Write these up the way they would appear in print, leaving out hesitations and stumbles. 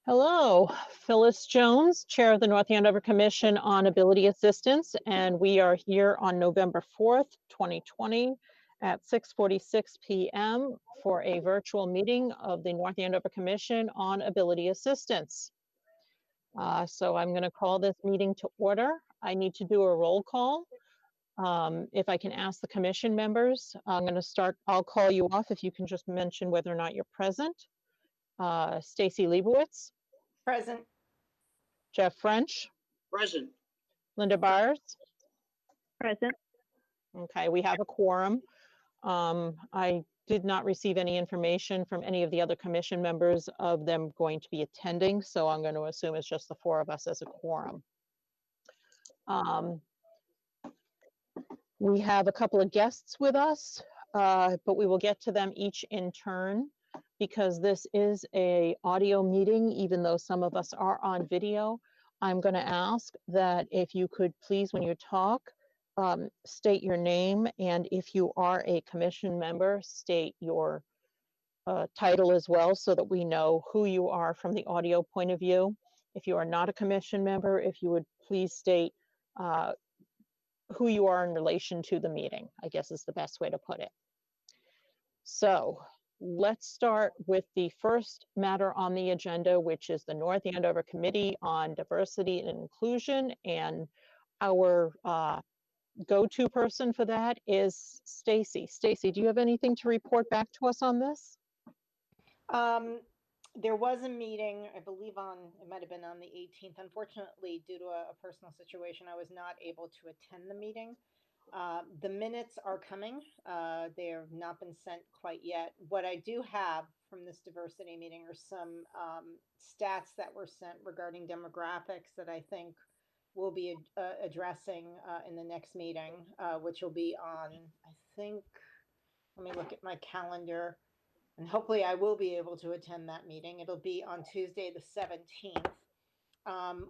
Hello, Phyllis Jones, Chair of the North Andover Commission on Ability Assistance, and we are here on November 4th, 2020 at 6:46 p.m. for a virtual meeting of the North Andover Commission on Ability Assistance. So I'm going to call this meeting to order. I need to do a roll call. If I can ask the commission members, I'm going to start, I'll call you off if you can just mention whether or not you're present. Stacy Leibowitz. Present. Jeff French. Present. Linda Byers. Present. Okay, we have a quorum. I did not receive any information from any of the other commission members of them going to be attending, so I'm going to assume it's just the four of us as a quorum. We have a couple of guests with us, but we will get to them each in turn because this is an audio meeting, even though some of us are on video. I'm going to ask that if you could please, when you talk, state your name, and if you are a commission member, state your title as well so that we know who you are from the audio point of view. If you are not a commission member, if you would please state who you are in relation to the meeting, I guess is the best way to put it. So let's start with the first matter on the agenda, which is the North Andover Committee on Diversity and Inclusion. And our go-to person for that is Stacy. Stacy, do you have anything to report back to us on this? There was a meeting, I believe it might have been on the 18th. Unfortunately, due to a personal situation, I was not able to attend the meeting. The minutes are coming. They have not been sent quite yet. What I do have from this diversity meeting are some stats that were sent regarding demographics that I think we'll be addressing in the next meeting, which will be on, I think, let me look at my calendar, and hopefully I will be able to attend that meeting. It'll be on Tuesday, the 17th.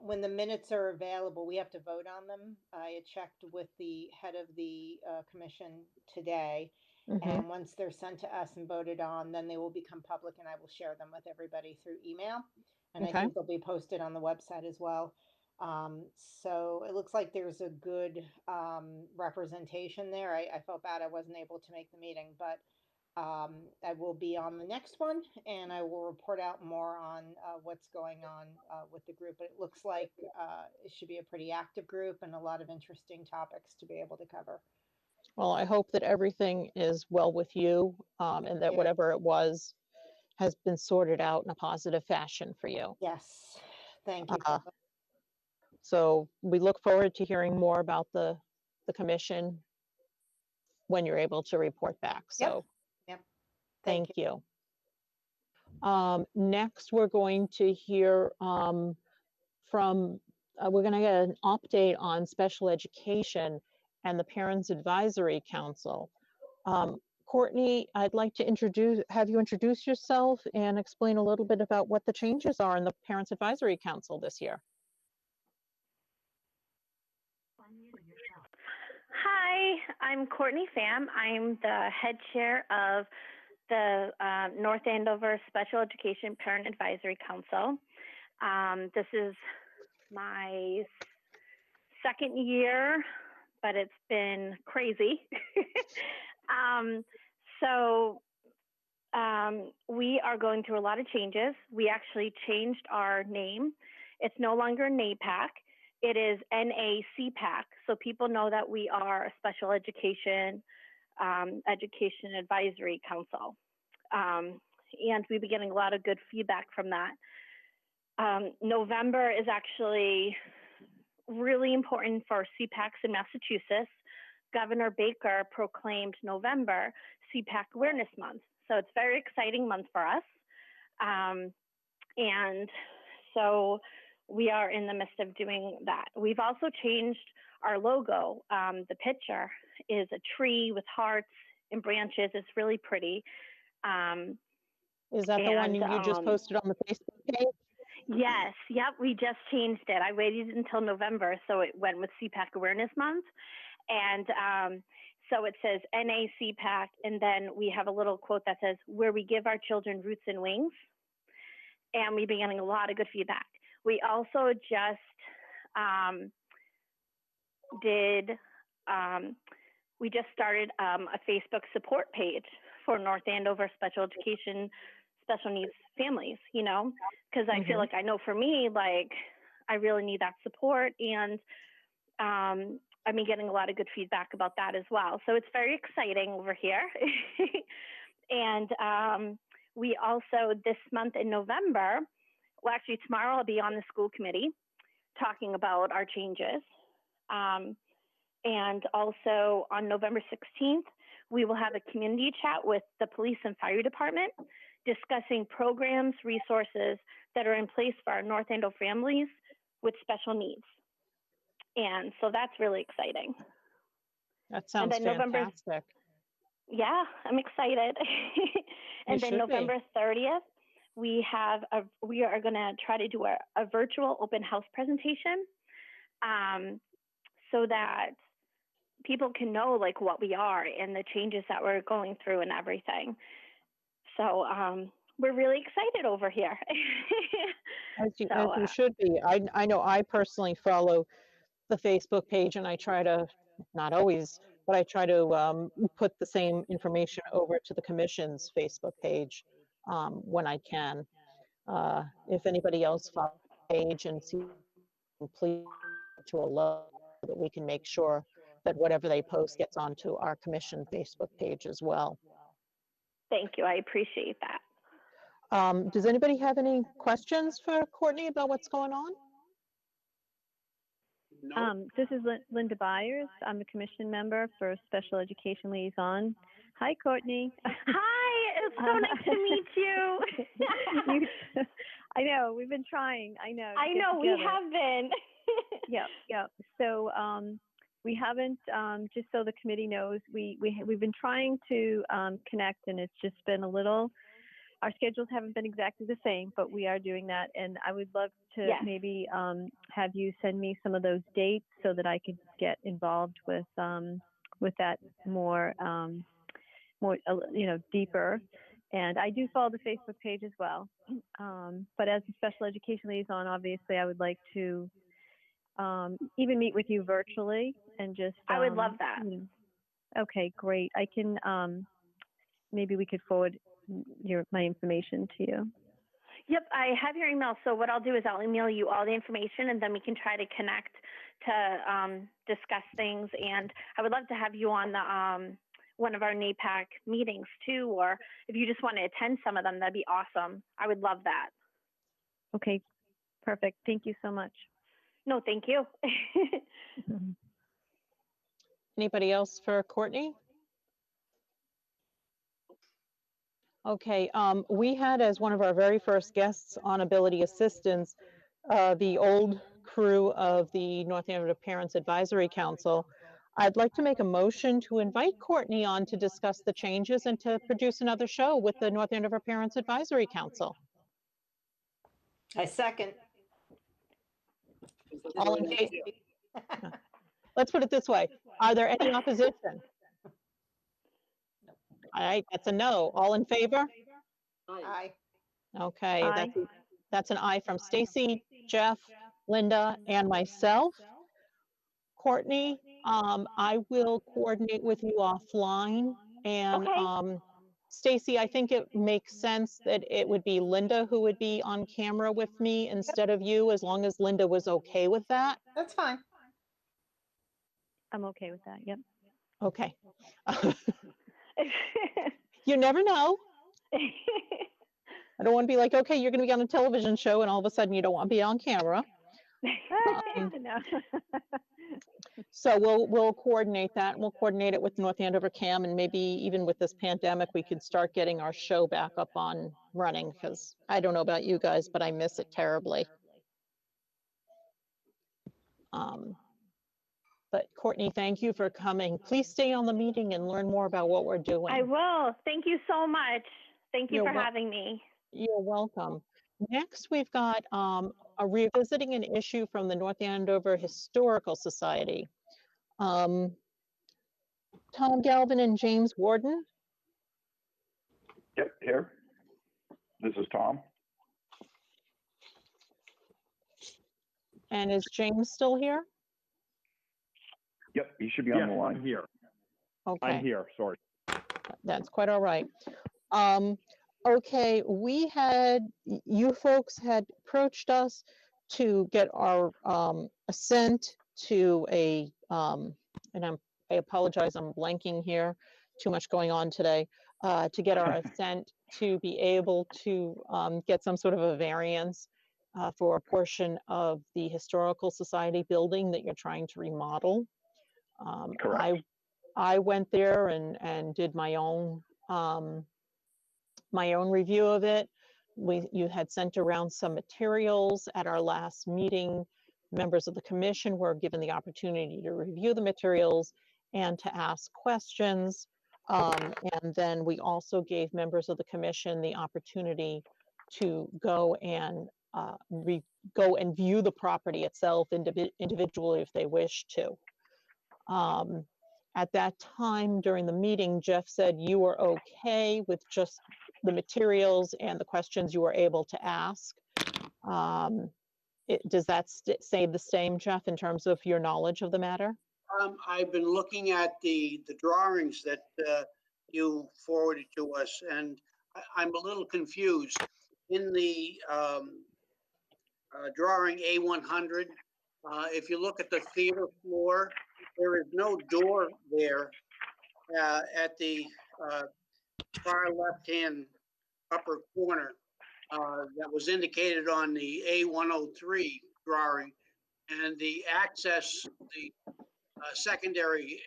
When the minutes are available, we have to vote on them. I checked with the head of the commission today, and once they're sent to us and voted on, then they will become public, and I will share them with everybody through email. And I think they'll be posted on the website as well. So it looks like there's a good representation there. I felt bad I wasn't able to make the meeting, but I will be on the next one, and I will report out more on what's going on with the group. But it looks like it should be a pretty active group and a lot of interesting topics to be able to cover. Well, I hope that everything is well with you and that whatever it was has been sorted out in a positive fashion for you. Yes, thank you. So we look forward to hearing more about the commission when you're able to report back. So yep. Thank you. Next, we're going to hear from, we're going to get an update on special education and the Parents Advisory Council. Courtney, I'd like to have you introduce yourself and explain a little bit about what the changes are in the Parents Advisory Council this year. Hi, I'm Courtney Pham. I'm the head chair of the North Andover Special Education Parent Advisory Council. This is my second year, but it's been crazy. We are going through a lot of changes. We actually changed our name. It's no longer NAPAC. It is NACPAC, so people know that we are a special education advisory council. And we've been getting a lot of good feedback from that. November is actually really important for CPACs in Massachusetts. Governor Baker proclaimed November CPAC Awareness Month. So it's a very exciting month for us. And so we are in the midst of doing that. We've also changed our logo. The picture is a tree with hearts and branches. It's really pretty. Is that the one you just posted on the Facebook page? Yes, yep, we just changed it. I waited until November, so it went with CPAC Awareness Month. And so it says NACPAC, and then we have a little quote that says, where we give our children roots and wings. and we've been getting a lot of good feedback. We also just we just started a Facebook support page for North Andover special education, special needs families, you know, because I feel like I know for me, like I really need that support, and I've been getting a lot of good feedback about that as well. So it's very exciting over here. And we also, this month in November, well, actually tomorrow I'll be on the school committee talking about our changes. And also on November 16th, we will have a community chat with the police and fire department discussing programs, resources that are in place for our North Andover families with special needs. And so that's really exciting. That sounds fantastic. Yeah, I'm excited. And then November 30th, we are going to try to do a virtual open house presentation so that people can know like what we are and the changes that we're going through and everything. So we're really excited over here. As you should be. I know I personally follow the Facebook page, and I try to, not always, but I try to put the same information over to the commission's Facebook page when I can. If anybody else follows the page and see, please to alert that we can make sure that whatever they post gets onto our commission Facebook page as well. Thank you. I appreciate that. Does anybody have any questions for Courtney about what's going on? This is Linda Byers. I'm a commission member for Special Education Liaison. Hi, Courtney. Hi, it's so nice to meet you. I know, we've been trying. I know. I know, we have been. Yeah. So we haven't, just so the committee knows, we've been trying to connect, and it's just been a little, our schedules haven't been exactly the same, but we are doing that. And I would love to maybe have you send me some of those dates so that I could get involved with that more, deeper. And I do follow the Facebook page as well. But as a special education liaison, obviously, I would like to even meet with you virtually and just. I would love that. Okay, great. I can, maybe we could forward my information to you. Yep, I have your email. So what I'll do is I'll email you all the information, and then we can try to connect to discuss things. And I would love to have you on the one of our NAPAC meetings too, or if you just want to attend some of them, that'd be awesome. I would love that. Okay, perfect. Thank you so much. No, thank you. Anybody else for Courtney? Okay, we had as one of our very first guests on Ability Assistance, the old crew of the North Andover Parents Advisory Council. I'd like to make a motion to invite Courtney on to discuss the changes and to produce another show with the North Andover Parents Advisory Council. I second. All in favor? Let's put it this way. Are there any opposition? All right, that's a no. All in favor? Aye. Okay, Aye. that's an aye from Stacy, Jeff, Linda, and myself. Courtney, I will coordinate with you offline. And Okay. Stacy, I think it makes sense that it would be Linda who would be on camera with me instead of you, as long as Linda was okay with that. That's fine. I'm okay with that. Yep. Okay. You never know. I don't want to be like, okay, you're going to be on a television show and all of a sudden you don't want to be on camera. No. So we'll coordinate that. We'll coordinate it with North Andover Cam, and maybe even with this pandemic, we could start getting our show back up on running, because I don't know about you guys, but I miss it terribly. But Courtney, thank you for coming. Please stay on the meeting and learn more about what we're doing. I will. Thank you so much. Thank you for having me. You're welcome. Next, we've got revisiting an issue from the North Andover Historical Society. Tom Galvin and James Warden. Yep, here. This is Tom. And is James still here? Yep, he should be on the line. I'm here. Okay. I'm here, sorry. That's quite all right. Okay, you folks had approached us to get our assent to and I apologize, I'm blanking here, too much going on today, to get our assent to be able to get some sort of a variance for a portion of the Historical Society building that you're trying to remodel. Correct. I went there and did my own review of it. You had sent around some materials at our last meeting. Members of the commission were given the opportunity to review the materials and to ask questions. And then we also gave members of the commission the opportunity to go and view the property itself individually if they wish to. At that time during the meeting, Jeff said you were okay with just the materials and the questions you were able to ask. Does that say the same, Jeff, in terms of your knowledge of the matter? I've been looking at the drawings that you forwarded to us, and I'm a little confused. In the drawing A100, if you look at the theater floor, there is no door there at the far left-hand upper corner that was indicated on the A103 drawing. And the access, the secondary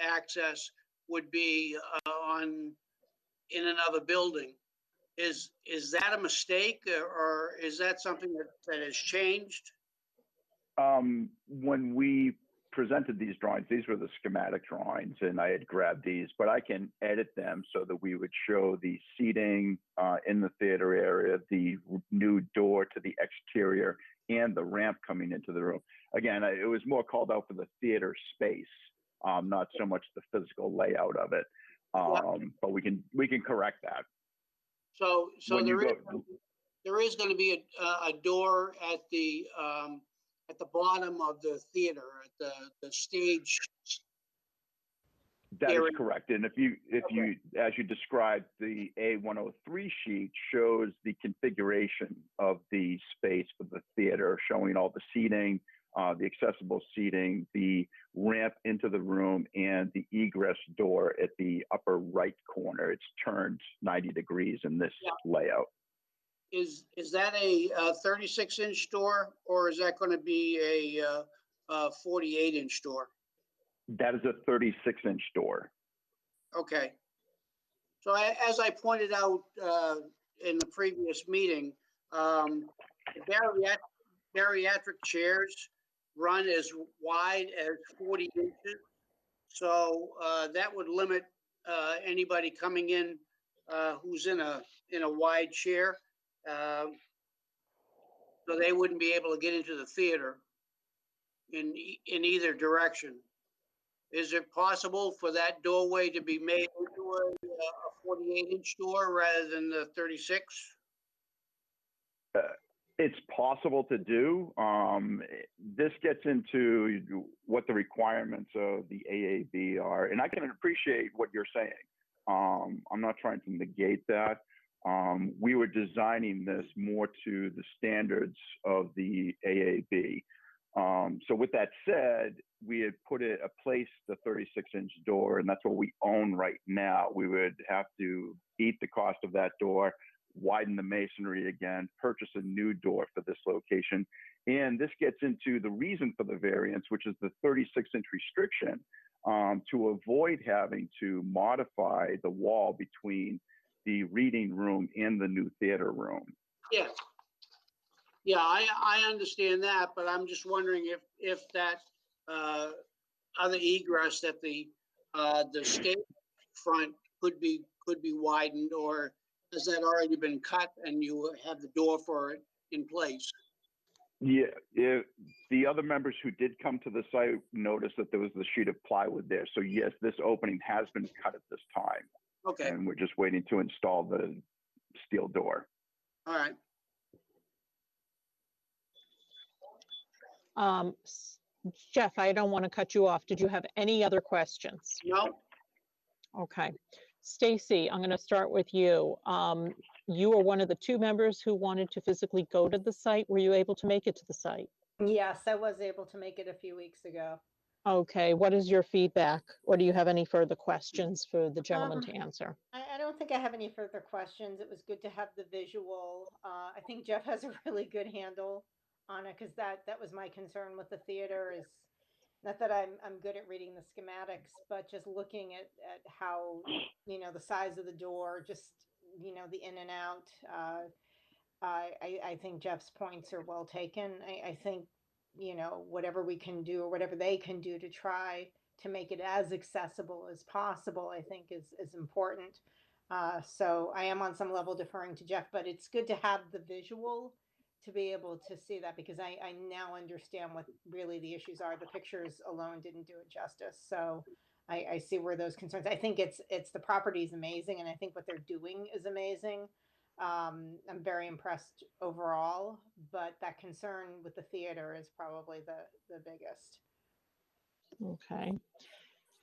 access would be in another building. Is that a mistake, or is that something that has changed? When we presented these drawings, these were the schematic drawings, and I had grabbed these, but I can edit them so that we would show the seating in the theater area, the new door to the exterior, and the ramp coming into the room. Again, it was more called out for the theater space, not so much the physical layout of it. But we can correct that. So there is going to be a door at the bottom of the theater, at the stage. That is correct. And if you, as you described, the A103 sheet shows the configuration of the space for the theater, showing all the seating, the accessible seating, the ramp into the room, and the egress door at the upper right corner. It's turned 90 degrees in this layout. Is that a 36-inch door, or is that going to be a 48-inch door? That is a 36-inch door. Okay. So as I pointed out in the previous meeting, bariatric chairs run as wide as 40 inches. So that would limit anybody coming in who's in a wide chair. So they wouldn't be able to get into the theater in either direction. Is it possible for that doorway to be made into a 48-inch door rather than the 36? It's possible to do. This gets into what the requirements of the AAB are, and I can appreciate what you're saying. I'm not trying to negate that. We were designing this more to the standards of the AAB. So with that said, we had placed the 36-inch door, and that's what we own right now. We would have to eat the cost of that door, widen the masonry again, purchase a new door for this location. And this gets into the reason for the variance, which is the 36-inch restriction, to avoid having to modify the wall between the reading room and the new theater room. Yeah. Yeah, I understand that, but I'm just wondering if that other egress at the stage front could be widened, or has that already been cut and you have the door for it in place? Yeah, the other members who did come to the site noticed that there was the sheet of plywood there. So yes, this opening has been cut at this time. Okay. And we're just waiting to install the steel door. All right. Jeff, I don't want to cut you off. Did you have any other questions? No, Okay. Stacy, I'm going to start with you. You are one of the 2 members who wanted to physically go to the site. Were you able to make it to the site? Yes, I was able to make it a few weeks ago. Okay, what is your feedback? Or do you have any further questions for the gentleman Um, to answer? I don't think I have any further questions. It was good to have the visual. I think Jeff has a really good handle on it because that was my concern with the theater is not that I'm good at reading the schematics, but just looking at how, the size of the door, just, the in and out. I think Jeff's points are well taken. I think, whatever we can do or whatever they can do to try to make it as accessible as possible, I think is important. So I am on some level deferring to Jeff, but it's good to have the visual to be able to see that because I now understand what really the issues are. The pictures alone didn't do it justice. So I see where those concerns. I think it's the property is amazing, and I think what they're doing is amazing. I'm very impressed overall, but that concern with the theater is probably the biggest. Okay.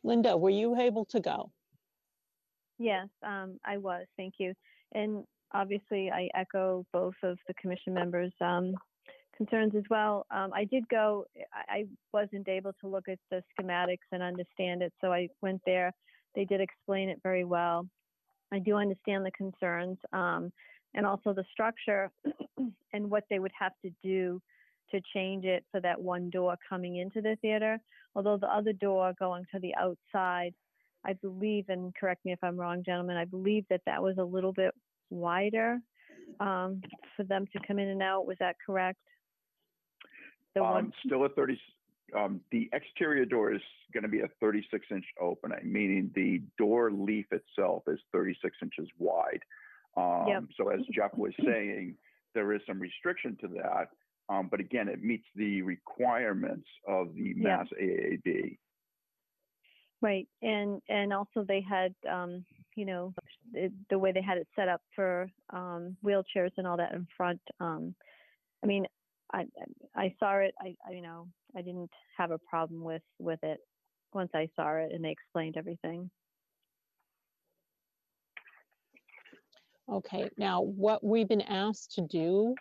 Linda, were you able to go? Yes, I was. Thank you. And obviously, I echo both of the commission members' concerns as well. I did go. I wasn't able to look at the schematics and understand it, so I went there. They did explain it very well. I do understand the concerns and also the structure and what they would have to do to change it for that one door coming into the theater. Although the other door going to the outside, I believe, and correct me if I'm wrong, gentlemen, I believe that was a little bit wider for them to come in and out. Was that correct? Still a 30. The exterior door is going to be a 36-inch opening, meaning the door leaf itself is 36 inches wide. Yep. So as Jeff was saying, there is some restriction to that. But again, it meets the requirements of the Mass AAB. Right, and also they had, the way they had it set up for wheelchairs and all that in front. I mean, I saw it. I didn't have a problem with it once I saw it, and they explained everything. Okay, now what we've been asked to do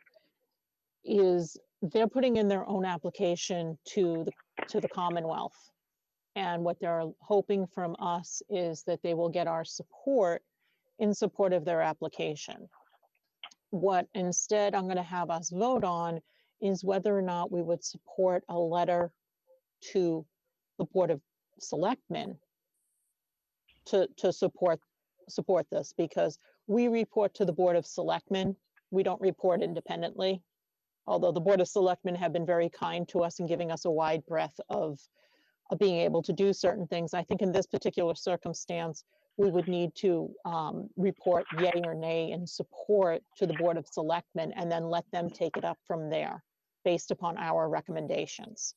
is they're putting in their own application to the Commonwealth. And what they're hoping from us is that they will get our support in support of their application. What instead I'm going to have us vote on is whether or not we would support a letter to the Board of Selectmen to support this, because we report to the Board of Selectmen. We don't report independently, although the Board of Selectmen have been very kind to us in giving us a wide breadth of being able to do certain things. I think in this particular circumstance, we would need to report yay or nay in support to the Board of Selectmen and then let them take it up from there based upon our recommendations.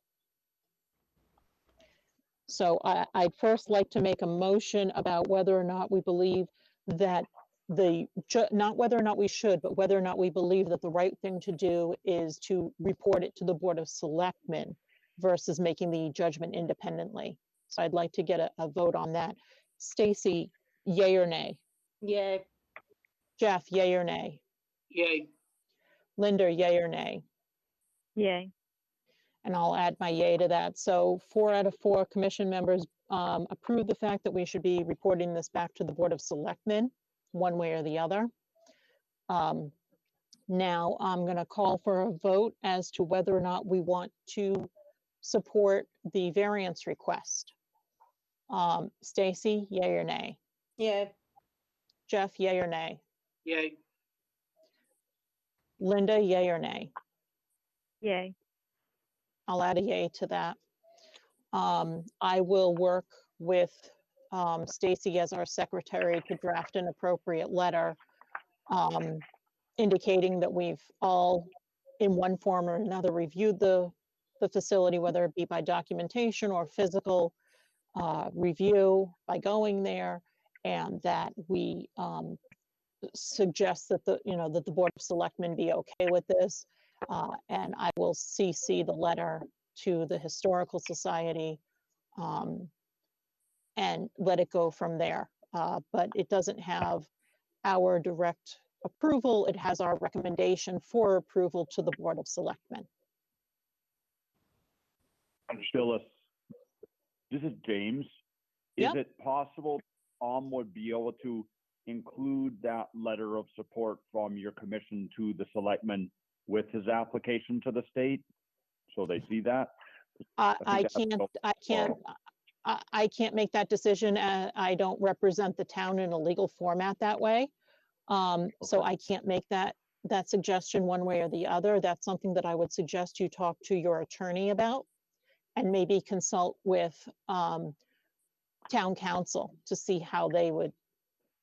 So I'd first like to make a motion about whether or not we believe that not whether or not we should, but whether or not we believe that the right thing to do is to report it to the Board of Selectmen versus making the judgment independently. So I'd like to get a vote on that. Stacy, yay or nay? Yay. Jeff, yay or nay? yay, Linda, yay or nay? Yay. And I'll add my yay to that. So 4 out of 4 commission members approve the fact that we should be reporting this back to the Board of Selectmen, one way or the other. Now I'm going to call for a vote as to whether or not we want to support the variance request. Stacy, yay or nay? Yay. Jeff, yay or nay? yay, Linda, yay or nay? Yay. I'll add a yay to that. I will work with Stacy as our secretary to draft an appropriate letter indicating that we've all, in one form or another, reviewed the facility, whether it be by documentation or physical review by going there, and that we suggest that the Board of Selectmen be okay with this. And I will CC the letter to the Historical Society, and let it go from there. But it doesn't have our direct approval. It has our recommendation for approval to the Board of Selectmen. Phyllis, this is James. Is Yep. it possible Tom would be able to include that letter of support from your commission to the selectmen with his application to the state? So they see that? I think that's can't make that decision. I don't represent the town in a legal format that way. So Okay. I can't make that suggestion one way or the other. That's something that I would suggest you talk to your attorney about, and maybe consult with town council to see how they would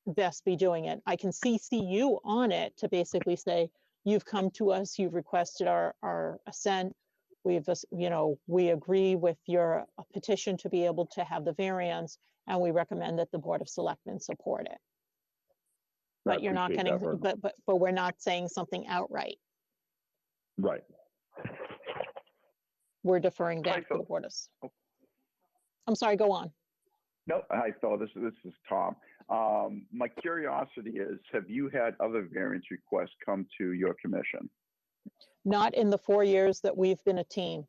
best be doing it. I can CC you on it to basically say, you've come to us, you've requested our assent. We've, we agree with your petition to be able to have the variance, and we recommend that the Board of Selectmen support it. But you're not appreciate getting, that very much. but we're not saying something outright. Right. We're deferring back to the Phil. Board of. I'm sorry, go on. No, hi, Phil. This is Tom. My curiosity is, have you had other variance requests come to your commission? Not in the 4 years that we've been a team.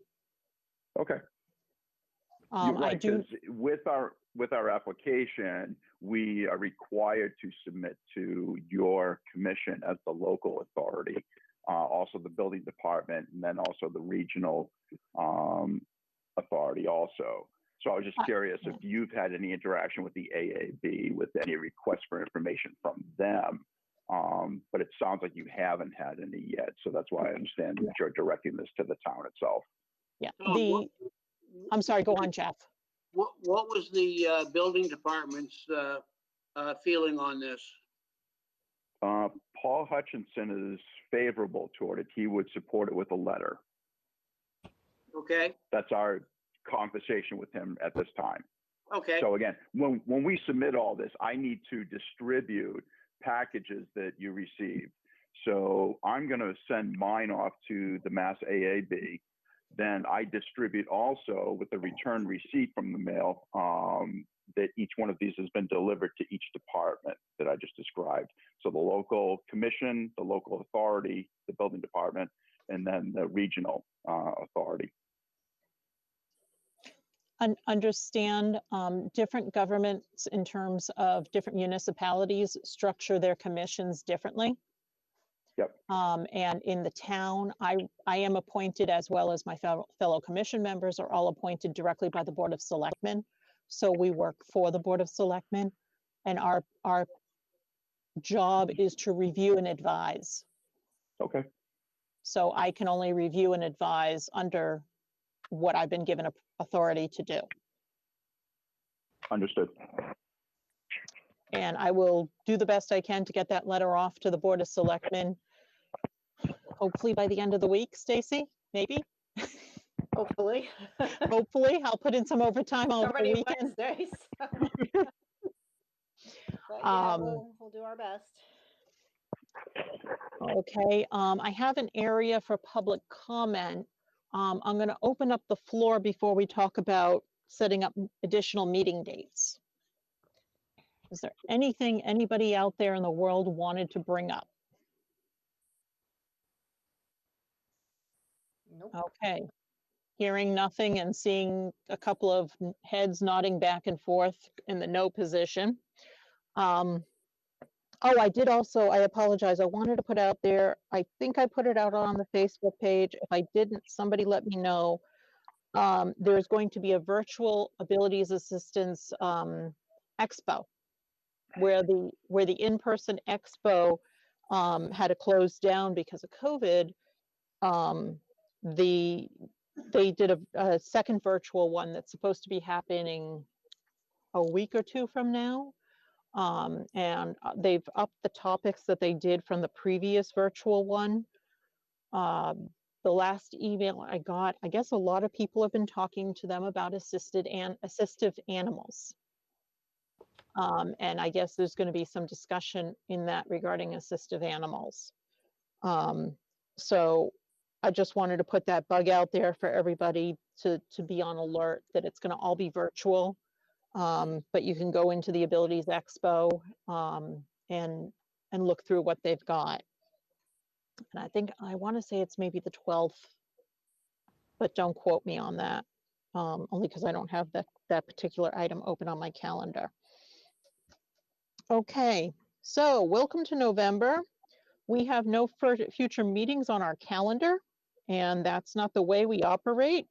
Okay. You're I right, do, 'cause with our application, we are required to submit to your commission as the local authority, also the building department, and then also the regional authority also. So I was just curious if you've had any interaction with the AAB, with any requests for information from them. But it sounds like you haven't had any yet. So that's why I understand that you're directing this to the town itself. yeah, Tom, I'm sorry, go on, Jeff. What was the building department's feeling on this? Paul Hutchinson is favorable toward it. He would support it with a letter. Okay, That's our conversation with him at this time. okay, So again, when we submit all this, I need to distribute packages that you receive. So I'm going to send mine off to the Mass AAB. Then I distribute also with the return receipt from the mail that each one of these has been delivered to each department that I just described. So the local commission, the local authority, the building department, and then the regional authority. Understand different governments in terms of different municipalities structure their commissions differently. Yep. And in the town, I am appointed, as well as my fellow commission members are all appointed directly by the Board of Selectmen. So we work for the Board of Selectmen, and our job is to review and advise. Okay. So I can only review and advise under what I've been given authority to do. Understood. And I will do the best I can to get that letter off to the Board of Selectmen. Hopefully by the end of the week, Stacy, maybe? Hopefully. Hopefully, I'll put in some overtime It's over the already weekend. Wednesday, so. But yeah, we'll do our best. Okay, I have an area for public comment. I'm going to open up the floor before we talk about setting up additional meeting dates. Is there anything anybody out there in the world wanted to bring up? Nope. Okay, hearing nothing and seeing a couple of heads nodding back and forth in the no position. Oh, I did also, I apologize, I wanted to put out there, I think I put it out on the Facebook page. If I didn't, somebody let me know. There's going to be a virtual abilities assistance expo, where the in-person expo had to close down because of COVID. They did a second virtual one that's supposed to be happening a week or two from now. And they've upped the topics that they did from the previous virtual one. The last email I got, I guess a lot of people have been talking to them about assistive animals. And I guess there's going to be some discussion in that regarding assistive animals. So I just wanted to put that bug out there for everybody to be on alert that it's going to all be virtual. But you can go into the Abilities Expo and look through what they've got. And I want to say it's maybe the 12th, but don't quote me on that, only because I don't have that particular item open on my calendar. Okay, so welcome to November. We have no future meetings on our calendar, and that's not the way we operate.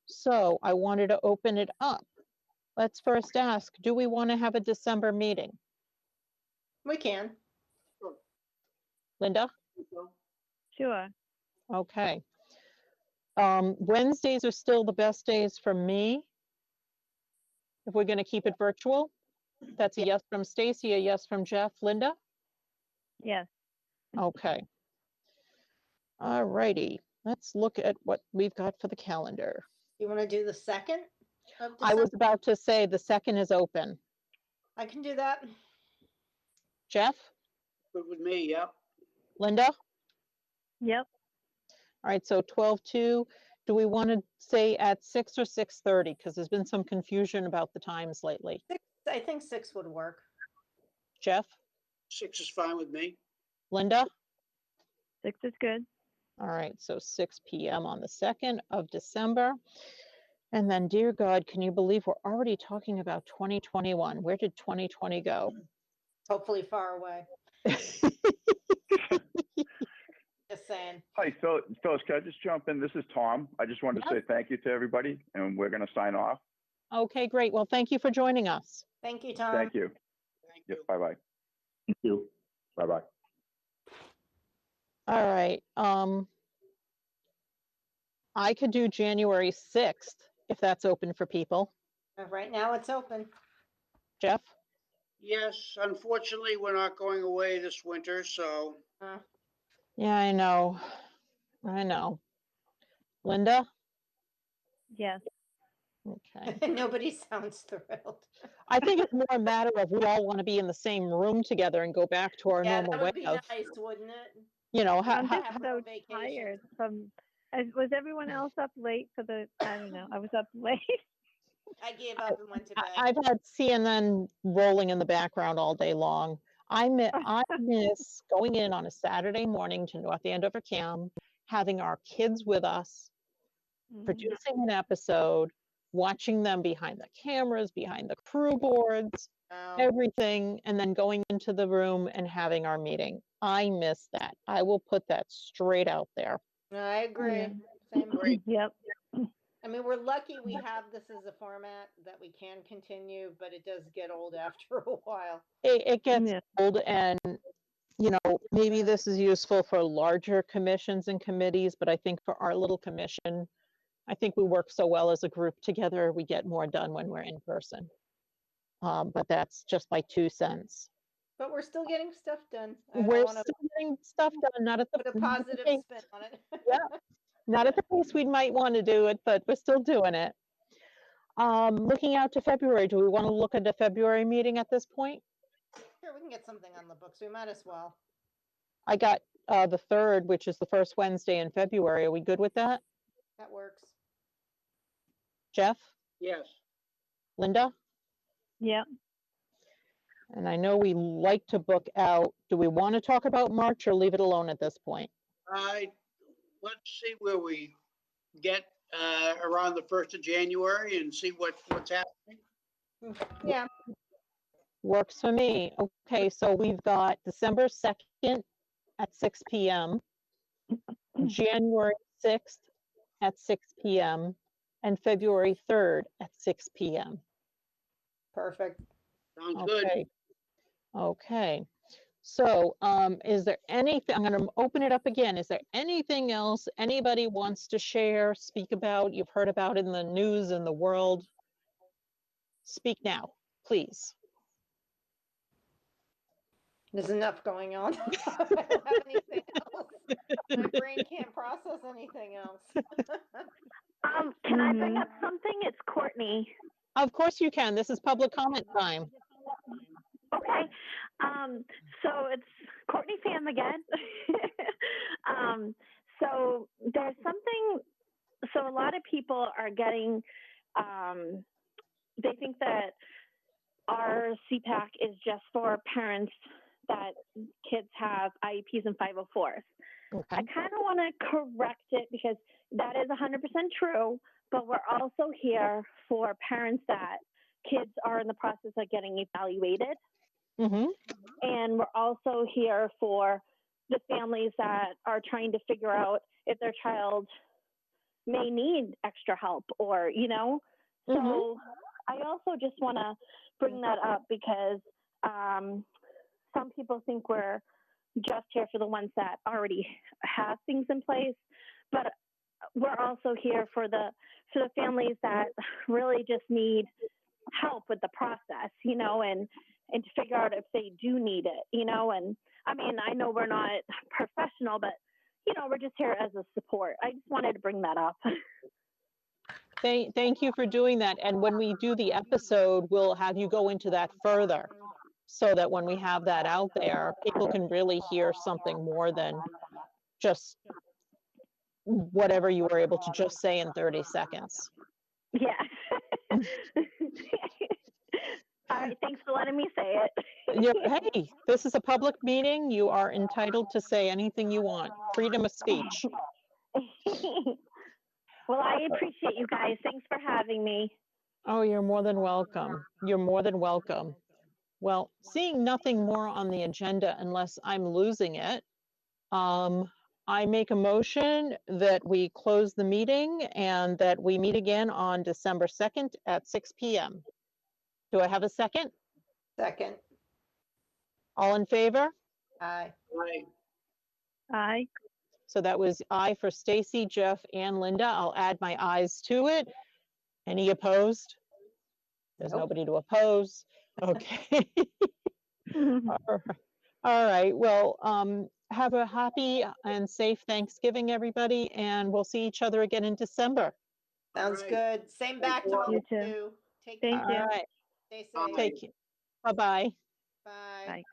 So I wanted to open it up. Let's first ask, do we want to have a December meeting? We can. Linda? Sure. Okay. Wednesdays are still the best days for me. If we're going to keep it virtual, that's a yes from Stacy, a yes from Jeff. Linda? Yes. Okay. All righty. Let's look at what we've got for the calendar. You want to do the 2nd of December? I was about to say the 2nd is open. I can do that. Jeff? Good with me, yep. Linda? Yep. All right, so 12/2. Do we want to say at 6 or 6:30? Because there's been some confusion about the times lately. 6, I think 6 would work. Jeff? 6 is fine with me. Linda? 6 is good. All right, so 6 p.m. on the 2nd of December. And then, dear God, can you believe we're already talking about 2021? Where did 2020 go? Hopefully far away. Just saying. Hi, Phyllis, can I just jump in? This is Tom. I just wanted to say thank you to everybody, and we're going to sign off. Okay, great. Well, thank you for joining us. Thank you, Tom. Thank you. Thank Yep, you. bye-bye. Thank you. Bye-bye. All right. I could do January 6th if that's open for people. Right now it's open. Jeff? Yes, unfortunately, we're not going away this winter, so Yeah, I know. I know. Linda? Yes. Okay. Nobody sounds thrilled. I think it's more a matter of we all want to be in the same room together and go back to our Yeah, normal that way would be of, nice, wouldn't it? you know, I'm ha- just have so no vacation. tired from. Was everyone else up late for the? I don't know. I was up late. I gave up and went to bed. I've had CNN rolling in the background all day long. I miss going in on a Saturday morning to North Andover Cam, having our kids with us, producing an episode, watching them behind the cameras, behind the crew boards, everything, and then going into the room and having our meeting. I miss that. I will put that straight out there. I agree. Yeah. Same. Great. Yep. I mean, we're lucky we have this as a format that we can continue, but it does get old after a while. It gets Yeah. old, and you know, maybe this is useful for larger commissions and committees, but I think for our little commission, I think we work so well as a group together, we get more done when we're in person. But that's just my 2 cents. But we're still getting stuff done. I We're don't want to still getting stuff done, not at the put a not at the positive pace- spin on it. Yeah, not at the pace we might want to do it, but we're still doing it. Looking out to February, do we want to look at a February meeting at this point? Sure, we can get something on the books. We might as well. I got the 3rd, which is the first Wednesday in February. Are we good with that? That works. Jeff? Yes. Linda? Yep. And I know we like to book out. Do we want to talk about March or leave it alone at this point? Let's see where we get around the 1st of January and see what's happening. Yeah. Works for me. Okay, so we've got December 2nd at 6 p.m., January 6th at 6 p.m., and February 3rd at 6 p.m. Perfect. Sounds good. Okay. Okay. So is there anything, I'm going to open it up again. Is there anything else anybody wants to share, speak about? You've heard about in the news and the world. Speak now, please. There's enough going on. I don't have anything else. My brain can't process anything else. Can I bring up something? It's Courtney. Of course you can. This is public comment time. Okay. So it's Courtney Pham again. So there's something, so a lot of people are getting, they think that our CPAC is just for parents that kids have IEPs and 504s. Okay. I kind of want to correct it because that is 100% true, but we're also here for parents that kids are in the process of getting evaluated. Mm-hmm. And we're also here for the families that are trying to figure out if their child may need extra help or, you know. Mm-hmm. So I also just want to bring that up because some people think we're just here for the ones that already have things in place, but we're also here for the families that really just need help with the process, you know, and to figure out if they do need it, you know. And I mean, I know we're not professional, but you know, we're just here as a support. I just wanted to bring that up. Thank you for doing that. And when we do the episode, we'll have you go into that further so that when we have that out there, people can really hear something more than just whatever you were able to just say in 30 seconds. Yeah. All right, thanks for letting me say it. Hey, this is a public meeting. You are entitled to say anything you want. Freedom of speech. Well, I appreciate you guys. Thanks for having me. Oh, you're more than welcome. You're more than welcome. Well, seeing nothing more on the agenda unless I'm losing it, I make a motion that we close the meeting and that we meet again on December 2nd at 6 p.m. Do I have a second? Second. All in favor? Aye. Right. Aye. So that was aye for Stacy, Jeff, and Linda. I'll add my ayes to it. Any opposed? There's Nope. nobody to oppose. Okay. All right. Well, have a happy and safe Thanksgiving, everybody, and we'll see each other again in December. Sounds Right. good. Same back to You all too. of you. Take Thank care. All you. right. Stay Bye. safe. Take care. Bye-bye. Bye. Bye.